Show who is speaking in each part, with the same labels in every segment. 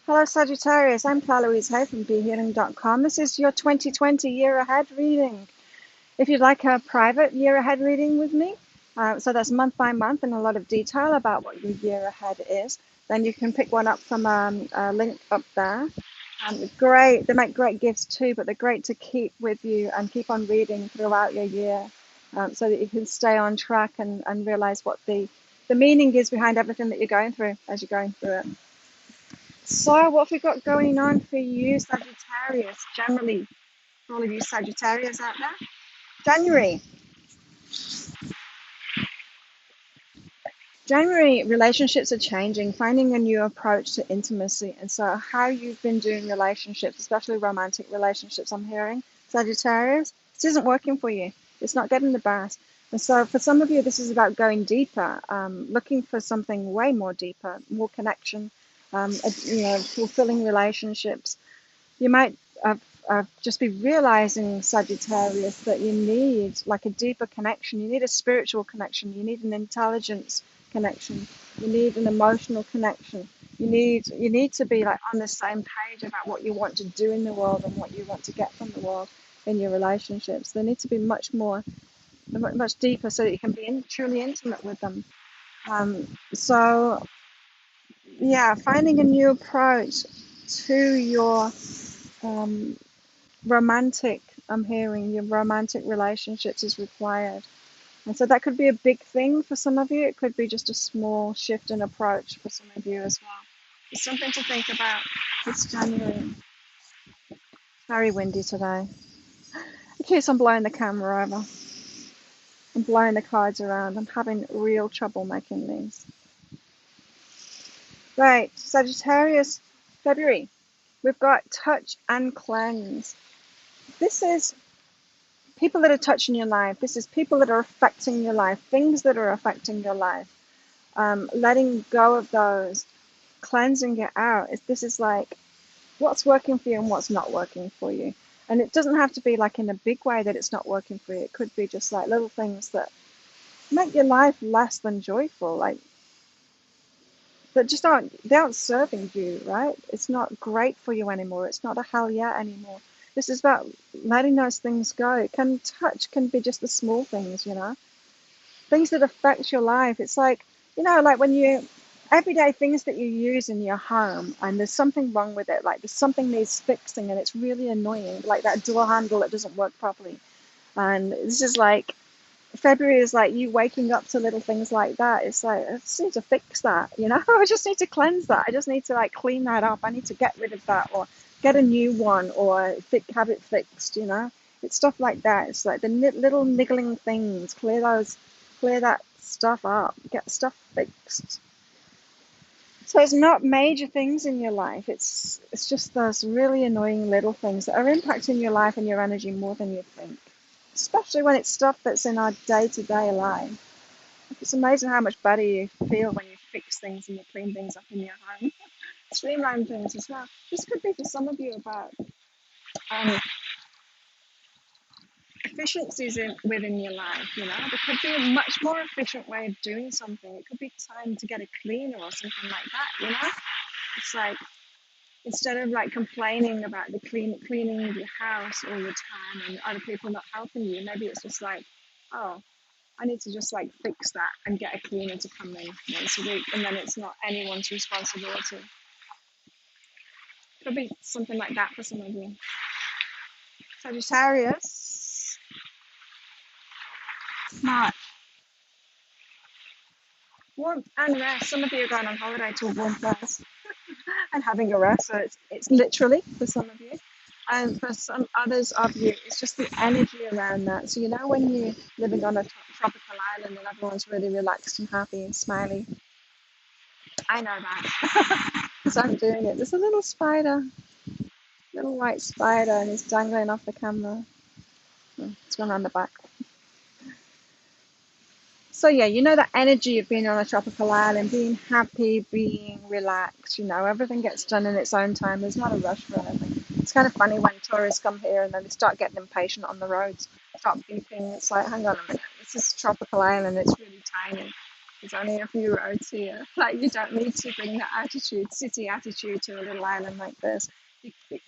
Speaker 1: Hello, Sagittarius. I'm Claire Louise Hay from BeHealing.com. This is your 2020 year ahead reading. If you'd like a private year ahead reading with me, so that's month by month and a lot of detail about what your year ahead is, then you can pick one up from a link up there. Great. They make great gifts too, but they're great to keep with you and keep on reading throughout your year, so that you can stay on track and realize what the meaning is behind everything that you're going through as you're going through it. So, what have we got going on for you, Sagittarius, generally, for all of you Sagittarius out there? January. January, relationships are changing, finding a new approach to intimacy. And so, how you've been doing relationships, especially romantic relationships, I'm hearing, Sagittarius, this isn't working for you. It's not getting the best. And so, for some of you, this is about going deeper, looking for something way more deeper, more connection, fulfilling relationships. You might just be realizing, Sagittarius, that you need like a deeper connection. You need a spiritual connection. You need an intelligence connection. You need an emotional connection. You need to be like on the same page about what you want to do in the world and what you want to get from the world in your relationships. They need to be much deeper so that you can be truly intimate with them. So yeah, finding a new approach to your um, romantic, I'm hearing your romantic relationships is required. And so that could be a big thing for some of you. It could be just a small shift in approach for some of you as well. It's something to think about. It's January. Very windy today. In case I'm blowing the camera over, I'm blowing the cards around. I'm having real trouble making these. Right, Sagittarius, February. We've got touch and cleanse. This is people that are touching your life. This is people that are affecting your life, things that are affecting your life. Letting go of those, cleansing it out. This is like what's working for you and what's not working for you. And it doesn't have to be like in a big way that it's not working for you. It could be just like little things that make your life less than joyful, like that just aren't serving you, right? It's not great for you anymore. It's not a hell yeah anymore. This is about letting those things go. It can be just the small things, things that affect your life. It's like, like when you everyday things that you use in your home and there's something wrong with it, like there's something needs fixing and it's really annoying, like that door handle that doesn't work properly. And this is like February is like you waking up to little things like that. It's like I just need to fix that, I just need to cleanse that. I just need to like clean that up. I need to get rid of that or get a new one or have it fixed. It's stuff like that. It's like the little niggling things. Clear that stuff up. Get stuff fixed. So it's not major things in your life. It's just those really annoying little things that are impacting your life and your energy more than you think. Especially when it's stuff that's in our day-to-day life. It's amazing how much better you feel when you fix things and you clean things up in your home. Streamline things as well. This could be for some of you about um, efficiencies within your life. There could be a much more efficient way of doing something. It could be time to get a cleaner or something like that. It's like instead of like complaining about the cleaning of your house all the time and other people not helping you, maybe it's just like, oh, I need to just like fix that and get a cleaner to come in once a week, and then it's not anyone's responsibility. Could be something like that for some of you. Sagittarius, March, warmth and rest. Some of you are going on holiday to a warm place and having a rest, so it's literally for some of you. And for some others of you, it's just the energy around that. So when you're living on a tropical island and everyone's really relaxed and happy and smiley. I know that because I'm doing it. There's a little white spider, and it's dangling off the camera. It's gone around the back. So yeah, that energy of being on a tropical island, being happy, being relaxed. Everything gets done in its own time. There's not a rush for anything. It's kind of funny when tourists come here and then they start getting impatient on the roads, start beeping. It's like, hang on a minute, this is a tropical island. It's really tiny. There's only a few roads here. Like, you don't need to bring that attitude, city attitude, to a little island like this.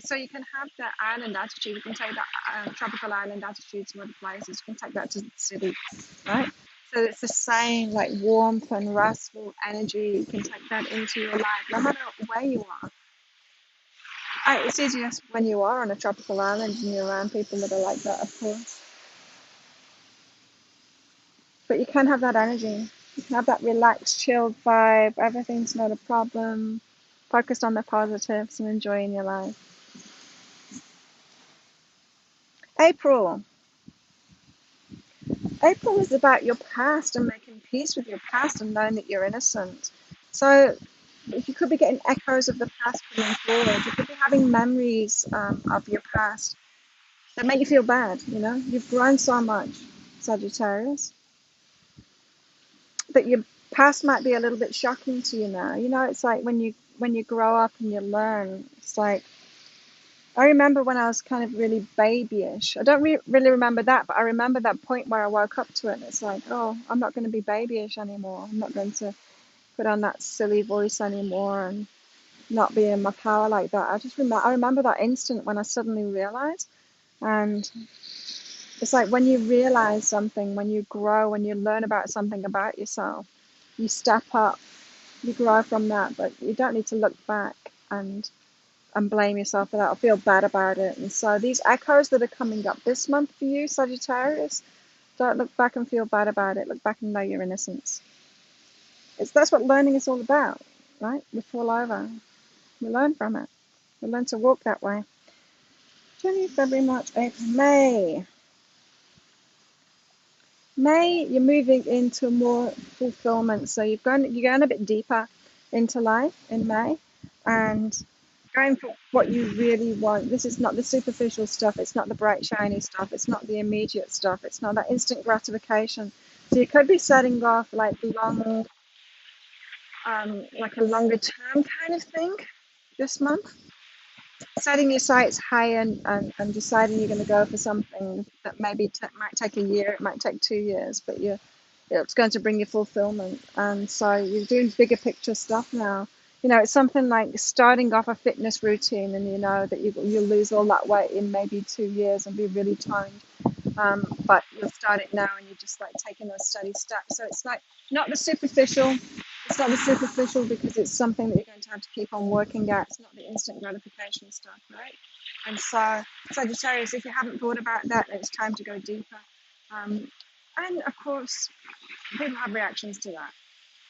Speaker 1: So you can have that island attitude. You can take that tropical island attitude to other places. You can take that to the city, right? So it's the same, like, warmth and restful energy. You can take that into your life, no matter where you are. It's easiest when you are on a tropical island and you're around people that are like that, of course. But you can have that energy. You can have that relaxed, chilled vibe. Everything's not a problem. Focused on the positives and enjoying your life. April. April is about your past and making peace with your past and knowing that you're innocent. So you could be getting echoes of the past coming forward. You could be having memories of your past that make you feel bad. You've grown so much, Sagittarius, that your past might be a little bit shocking to you now. It's like when you grow up and you learn. It's like, I remember when I was kind of really babyish. I don't really remember that, but I remember that point where I woke up to it. And it's like, oh, I'm not going to be babyish anymore. I'm not going to put on that silly voice anymore and not be in my power like that. I remember that instant when I suddenly realized. And it's like when you realize something, when you grow, when you learn about something about yourself, you step up, you grow from that, but you don't need to look back and blame yourself for that or feel bad about it. And so these echoes that are coming up this month for you, Sagittarius, don't look back and feel bad about it. Look back and know your innocence. That's what learning is all about, right? We fall over. We learn from it. We learn to walk that way. January, February, March, April, May. May, you're moving into more fulfillment. So you're going a bit deeper into life in May, and going for what you really want. This is not the superficial stuff. It's not the bright, shiny stuff. It's not the immediate stuff. It's not that instant gratification. So you could be setting off like like a longer term kind of thing this month. Setting your sights high and deciding you're going to go for something that maybe might take a year, it might take 2 years, but it's going to bring you fulfillment. And so you're doing bigger picture stuff now. It's something like starting off a fitness routine, and you know that you'll lose all that weight in maybe 2 years and be really toned. But you'll start it now, and you're just like taking those steady steps. So it's like not the superficial. It's not the superficial because it's something that you're going to have to keep on working at. It's not the instant gratification stuff, right? And so, Sagittarius, if you haven't thought about that, it's time to go deeper. And of course, people have reactions to that.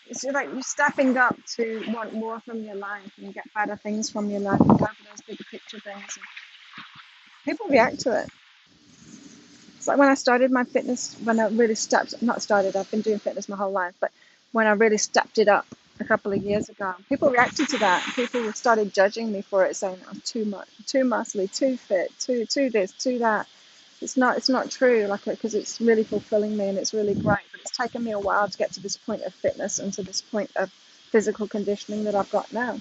Speaker 1: It's like you're stepping up to want more from your life and get better things from your life and go for those bigger picture things. And people react to it. It's like when I started my fitness, when I really not started, I've been doing fitness my whole life, but when I really stepped it up a couple of years ago, people reacted to that. People started judging me for it, saying I'm too much, too muscly, too fit, too this, too that. It's not true, like, because it's really fulfilling me and it's really great. But it's taken me a while to get to this point of fitness and to this point of physical conditioning that I've got now.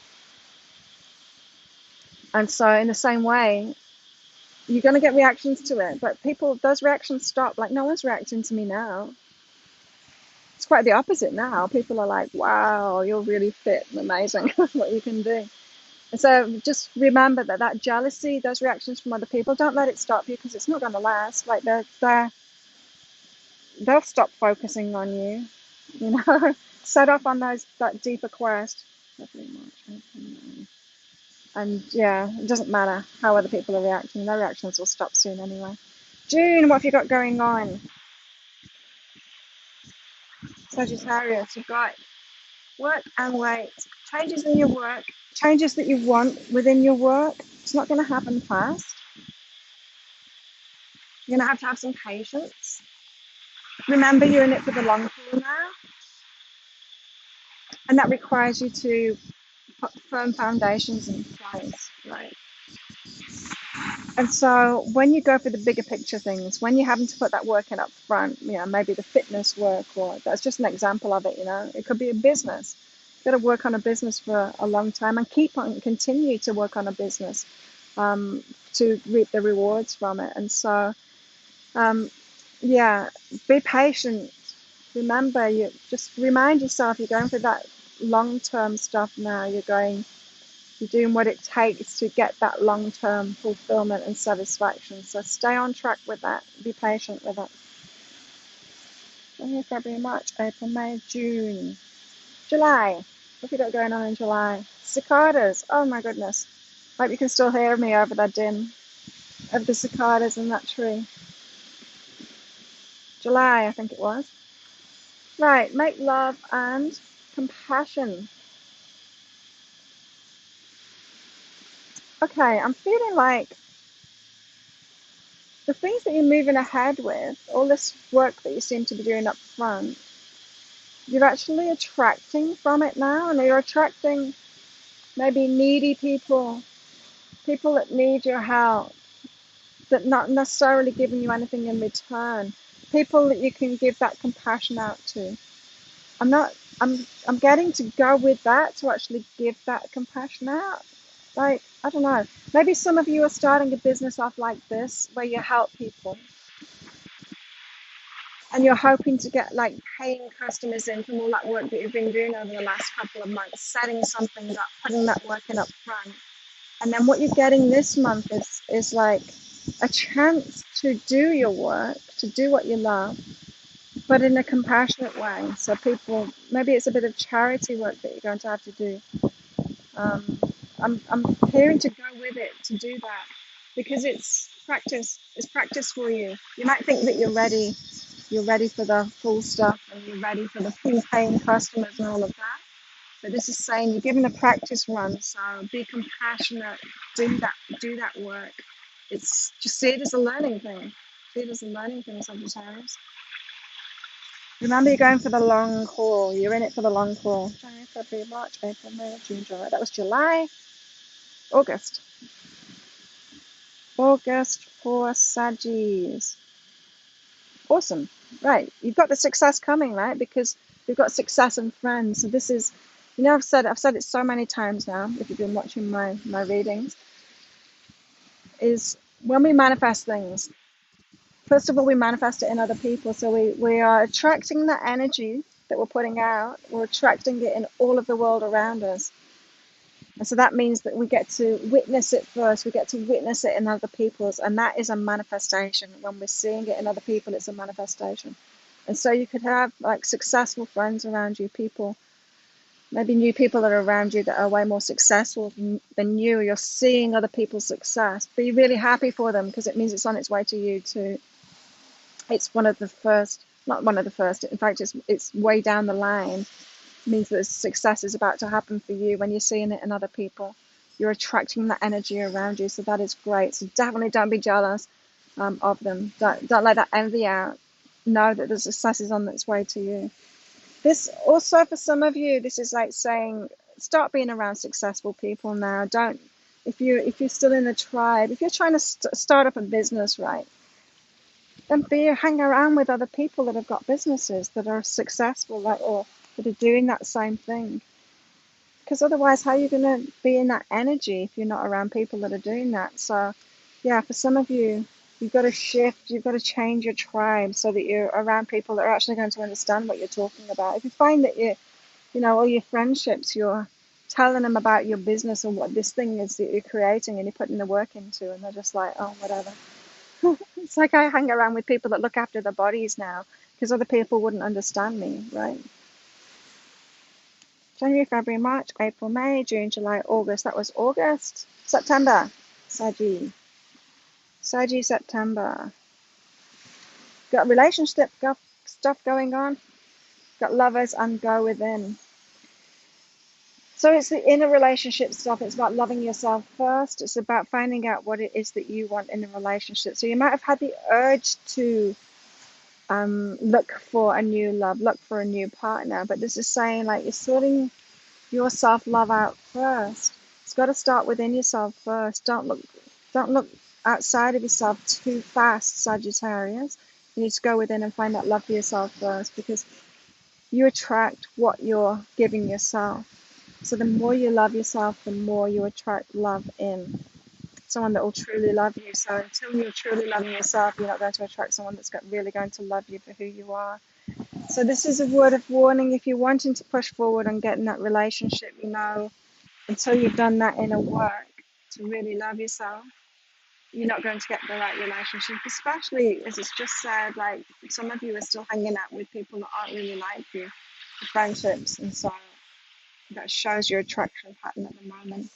Speaker 1: And so, in the same way, you're going to get reactions to it, but those reactions stop. Like, no one's reacting to me now. It's quite the opposite now. People are like, wow, you're really fit and amazing. What you can do. And so just remember that jealousy, those reactions from other people, don't let it stop you, because it's not going to last. Like, they'll stop focusing on you. Set off on that deeper quest. And yeah, it doesn't matter how other people are reacting. Their reactions will stop soon anyway. June, what have you got going on? Sagittarius, you've got work and weight. Changes in your work, changes that you want within your work. It's not going to happen fast. You're going to have some patience. Remember, you're in it for the long haul now. And that requires you to put firm foundations in place, right? And so when you go for the bigger picture things, when you're having to put that work in up front, maybe the fitness work, or that's just an example of it, it could be a business. You've got to work on a business for a long time and continue to work on a business to reap the rewards from it. And so, be patient. Remember, you just remind yourself you're going for that long-term stuff now. You're doing what it takes to get that long-term fulfillment and satisfaction. So stay on track with that. Be patient with it. January, February, March, April, May, June, July. What have you got going on in July? Cicadas. Oh my goodness. Hope you can still hear me over that din of the cicadas in that tree. July, I think it was. Right, make love and compassion. Okay, I'm feeling like the things that you're moving ahead with, all this work that you seem to be doing up front, you're actually attracting from it now, and you're attracting maybe needy people, people that need your help, that not necessarily giving you anything in return, people that you can give that compassion out to. I'm not. I'm getting to go with that to actually give that compassion out. Like, I don't know. Maybe some of you are starting a business off like this, where you help people, and you're hoping to get like paying customers in from all that work that you've been doing over the last couple of months, setting something up, putting that work in up front. And then what you're getting this month is like a chance to do your work, to do what you love, but in a compassionate way. So people, maybe it's a bit of charity work that you're going to have to do. Um, I'm hearing to go with it, to do that, because it's practice. It's practice for you. You might think that you're ready for the full stuff, and you're ready for the full paying customers and all of that. But this is saying you're given a practice run, so be compassionate, do that work. It's just see it as a learning thing. See it as a learning thing, Sagittarius. Remember, you're going for the long haul. You're in it for the long haul. January, February, March, April, May, June, July. That was July, August. August for Saggies. Awesome. Right. You've got the success coming, right? Because you've got success and friends. So this is, I've said it so many times now, if you've been watching my readings, is when we manifest things, first of all, we manifest it in other people. So we are attracting the energy that we're putting out, we're attracting it in all of the world around us. And so that means that we get to witness it first. We get to witness it in other people's, and that is a manifestation. When we're seeing it in other people, it's a manifestation. And so you could have like successful friends around you, people, maybe new people that are around you that are way more successful than you. You're seeing other people's success. Be really happy for them, because it means it's on its way to you too. It's one of the first, not one of the first. In fact, it's way down the line. Means that success is about to happen for you when you're seeing it in other people. You're attracting that energy around you, so that is great. So definitely don't be jealous of them. Don't let that envy out. Know that the success is on its way to you. This also, for some of you, this is like saying, start being around successful people now. Don't, if you're still in the tribe, if you're trying to start up a business, right? Then hang around with other people that have got businesses that are successful, like, or that are doing that same thing. Because otherwise, how are you going to be in that energy if you're not around people that are doing that? So, yeah, for some of you, you've got to shift, you've got to change your tribe so that you're around people that are actually going to understand what you're talking about. If you find that all your friendships, you're telling them about your business and what this thing is that you're creating and you're putting the work into, and they're just like, oh, whatever. It's like I hang around with people that look after their bodies now because other people wouldn't understand me, right? January, February, March, April, May, June, July, August. That was August. September. Saggy. Saggy September. Got relationship stuff going on. Got lovers and go within. So it's the inner relationship stuff. It's about loving yourself first. It's about finding out what it is that you want in a relationship. So you might have had the urge to look for a new love, look for a new partner. But this is saying like you're sorting your self-love out first. It's got to start within yourself first. Don't look outside of yourself too fast, Sagittarius. You need to go within and find that love for yourself first, because you attract what you're giving yourself. So the more you love yourself, the more you attract love in. Someone that will truly love you. So until you're truly loving yourself, you're not going to attract someone that's really going to love you for who you are. So this is a word of warning. If you're wanting to push forward and get in that relationship, you know, until you've done that inner work to really love yourself, you're not going to get the right relationship, especially as it's just said, like some of you are still hanging out with people that aren't really like you, the friendships, and so that shows your attraction pattern at the moment.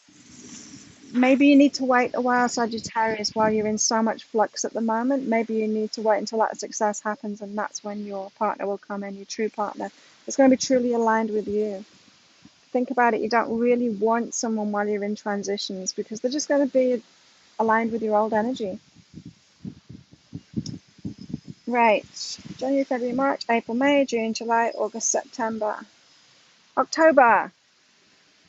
Speaker 1: Maybe you need to wait a while, Sagittarius, while you're in so much flux at the moment. Maybe you need to wait until that success happens, and that's when your partner will come in, your true partner. It's going to be truly aligned with you. Think about it. You don't really want someone while you're in transitions because they're just going to be aligned with your old energy. Right. January, February, March, April, May, June, July, August, September. October.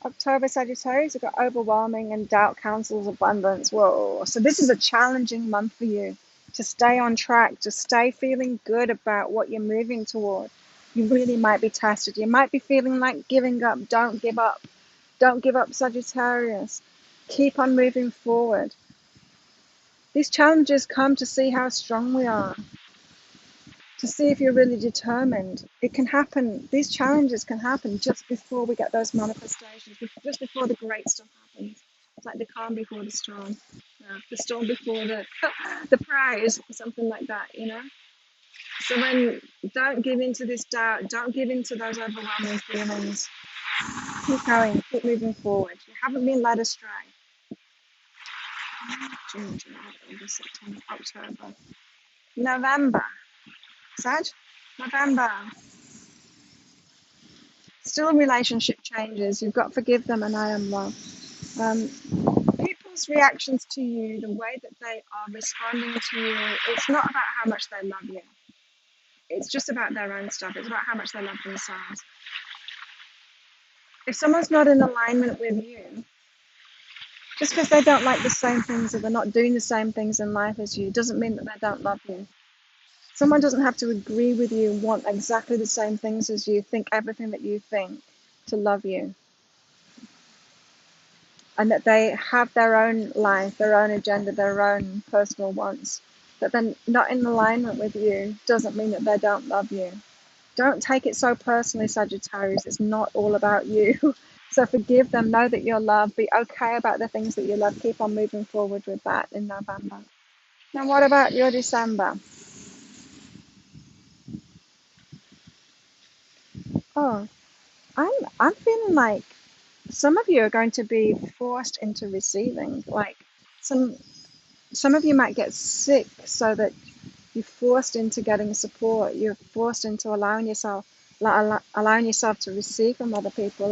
Speaker 1: October, Sagittarius, you've got overwhelming and doubt cancels abundance. Whoa. So this is a challenging month for you to stay on track, to stay feeling good about what you're moving toward. You really might be tested. You might be feeling like giving up. Don't give up. Don't give up, Sagittarius. Keep on moving forward. These challenges come to see how strong we are, to see if you're really determined. It can happen, these challenges can happen just before we get those manifestations, just before the great stuff happens. It's like the calm before the storm, the storm before the prize, something like that, you know? So when, don't give into this doubt, don't give into those overwhelming feelings. Keep going, keep moving forward. You haven't been led astray. June, July, August, September, October, November. Sag? November. Still relationship changes. You've got to forgive them and I am love. Um, people's reactions to you, the way that they are responding to you, it's not about how much they love you. It's just about their own stuff. It's about how much they love themselves. If someone's not in alignment with you, just because they don't like the same things or they're not doing the same things in life as you, doesn't mean that they don't love you. Someone doesn't have to agree with you, want exactly the same things as you, think everything that you think to love you. And that they have their own life, their own agenda, their own personal wants. That they're not in alignment with you doesn't mean that they don't love you. Don't take it so personally, Sagittarius. It's not all about you. So forgive them, know that you're loved, be okay about the things that you love. Keep on moving forward with that in November. Now, what about your December? Oh, I'm feeling like some of you are going to be forced into receiving. Like some some of you might get sick so that you're forced into getting support. You're forced into allowing yourself to receive from other people,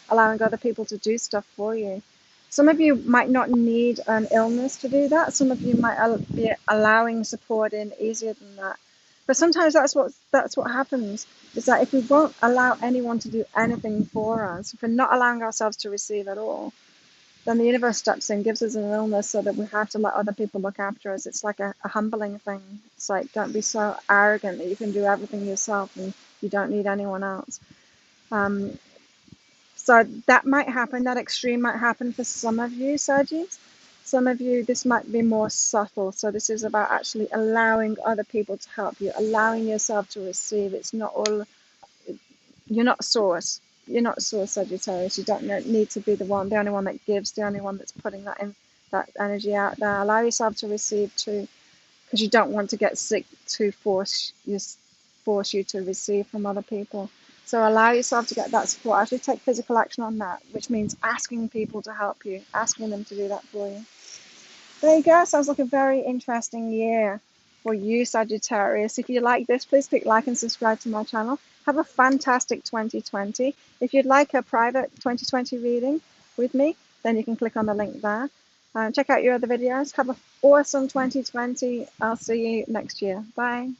Speaker 1: allowing other people to do stuff for you. Some of you might not need an illness to do that. Some of you might be allowing support in easier than that. But sometimes that's what happens. Is that if we won't allow anyone to do anything for us, if we're not allowing ourselves to receive at all, then the universe steps in, gives us an illness so that we have to let other people look after us. It's like a humbling thing. It's like, don't be so arrogant that you can do everything yourself and you don't need anyone else. So that might happen, that extreme might happen for some of you, Sergis. Some of you, this might be more subtle. So this is about actually allowing other people to help you, allowing yourself to receive. It's not all, you're not source. You're not source, Sagittarius. You don't need to be the only one that gives, the only one that's putting that energy out there. Allow yourself to receive too, because you don't want to get sick to force you to receive from other people. So allow yourself to get that support. Actually take physical action on that, which means asking people to help you, asking them to do that for you. There you go. Sounds like a very interesting year for you, Sagittarius. If you like this, please click like and subscribe to my channel. Have a fantastic 2020. If you'd like a private 2020 reading with me, then you can click on the link there. Check out your other videos. Have an awesome 2020. I'll see you next year. Bye.